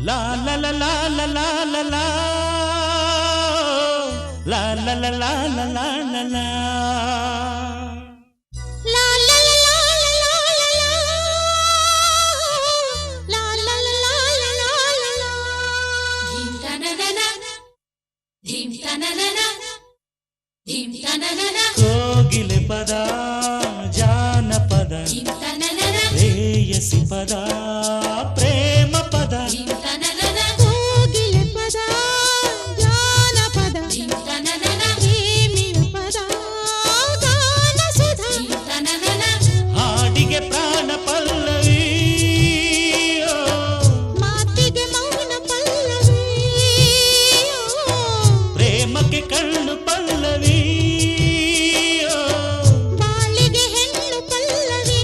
La la la la la la la la la la la la la la la la ಕೋಗಿಲೆ ಪದ ಜಾನಪದ ರೇಯಸಿ ಪದ ಪ್ರೇಮ ಪದ ಕೋಗಿಲೆ ಪದ ಜಾನಪದ ಪ್ರೇಮಿಯ ಪದ ಗಾನ ಸುಧಾ ಹಾಡಿಗೆ ಪ್ರಾಣ ಪಲ್ಲವಿ ಮಾತಿಗೆ ಮೌನ ಪಲ್ಲವಿ ಪ್ರೇಮಕ್ಕೆ ಕಣ್ಣು ಪಲ್ಲವಿ ಬಾಳಿಗೆ ಹೆಣ್ಣು ಪಲ್ಲವಿ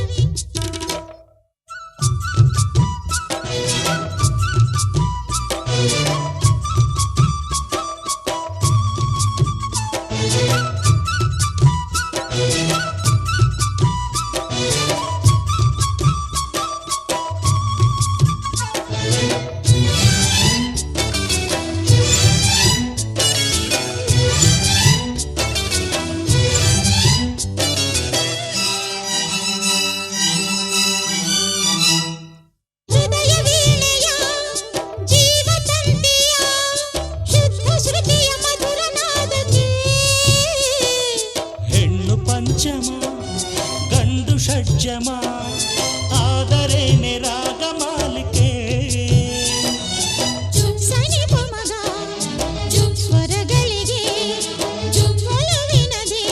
ಹೃದಯ ವೀಣೆಯ ಜೀವತಂತಿಯ ಶುದ್ಧ ಶ್ರುತಿಯ ಮಧುರ ನಾದಕ್ಕೆ ಹೆಣ್ಣು ಪಂಚಮ ಗಂಡು ಷಡ್ಜಮ ಆದರೇನೆ ರಾಗ ಮಾಲಿಕೆ ಸನಿ ಪಮಗ ಸ್ವರಗಳಿಗೆ ಒಲವಿನದೆ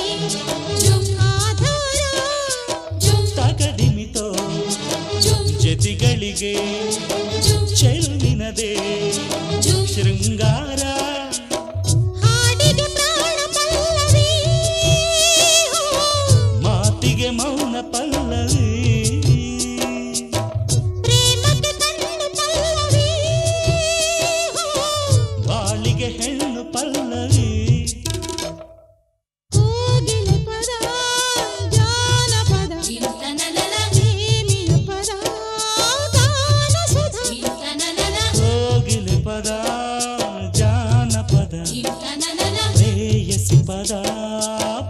ಆಧಾರ ತಗದಿಮಿತೋ ಜತಿಗಳಿಗೆ ಚೆಲುವಿನದೇ ಶೃಂಗಾರ ಹಾಡಿಗೆ ಪ್ರಾಣ ಪಲ್ಲವಿ ಮಾತಿಗೆ ಮೌನ ಪಲ್ಲವಿ ಪ್ರೇಮಕ್ಕೆ ಕಣ್ಣು ಪಲ್ಲವಿ ಬಾಳಿಗೆ ಹೆಣ್ಣು ಪಲ್ಲವಿ ಕೋಗಿಲೆ ಪದ ಜಾನಪದ ಪ್ರೇಮಿಯ ಪದ ಗಾನ ಸುಧಾ ಕೋಗಿಲೆ ಪದ ಜಾನಪದ ರೇಯಸಿ ಪದ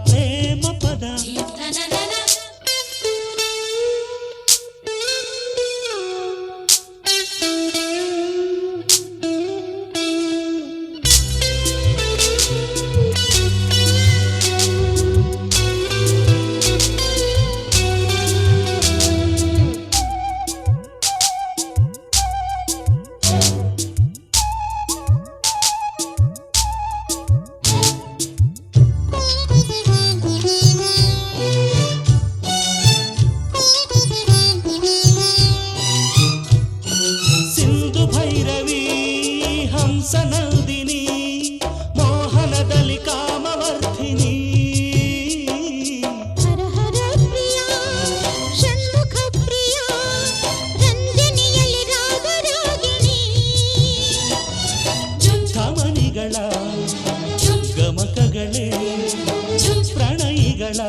ಪ್ರೇಮ ಪದ ಸಿಂಧು ಭೈರವಿ ಹಂಸನಂದಿನಿ ಮೋಹನದಲ್ಲಿ ಕಾಮವರ್ಧಿನಿ ಹರ ಹರ ಪ್ರಿಯ ಷಣ್ಮುಖ ಪ್ರಿಯ ರಂಜನಿಯಲ್ಲಿ ರಾಗರಾಗಿಣಿ ಧಮನಿಗಳ ಗಮಕಗಳೇ ಪ್ರಣಯಿಗಳ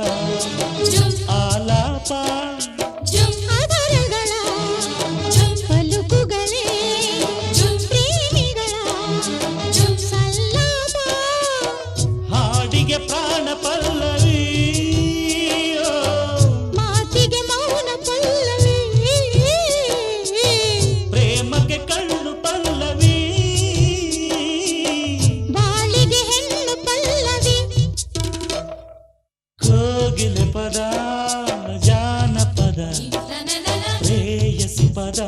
ಆಲಾಪ ಅದರಗಳ ಪಲುಕುಗಳೇ ಪ್ರೇಮಿಗಳ ಸಲ್ಲಾಪ ಹಾಡಿಗೆ ಪ್ರಾಣ ಪಲ್ಲವಿ ಮಾತಿಗೆ ಮೌನ ಪಲ್ಲವಿ ಪ್ರೇಮಕ್ಕೆ ಕಣ್ಣು ಪಲ್ಲವಿ ಬಾಳಿಗೆ ಹೆಣ್ಣು ಪಲ್ಲವಿ ಕೋಗಿಲೆ ಪದ ಜಾನಪದ ರೇಯಸಿ ಪದ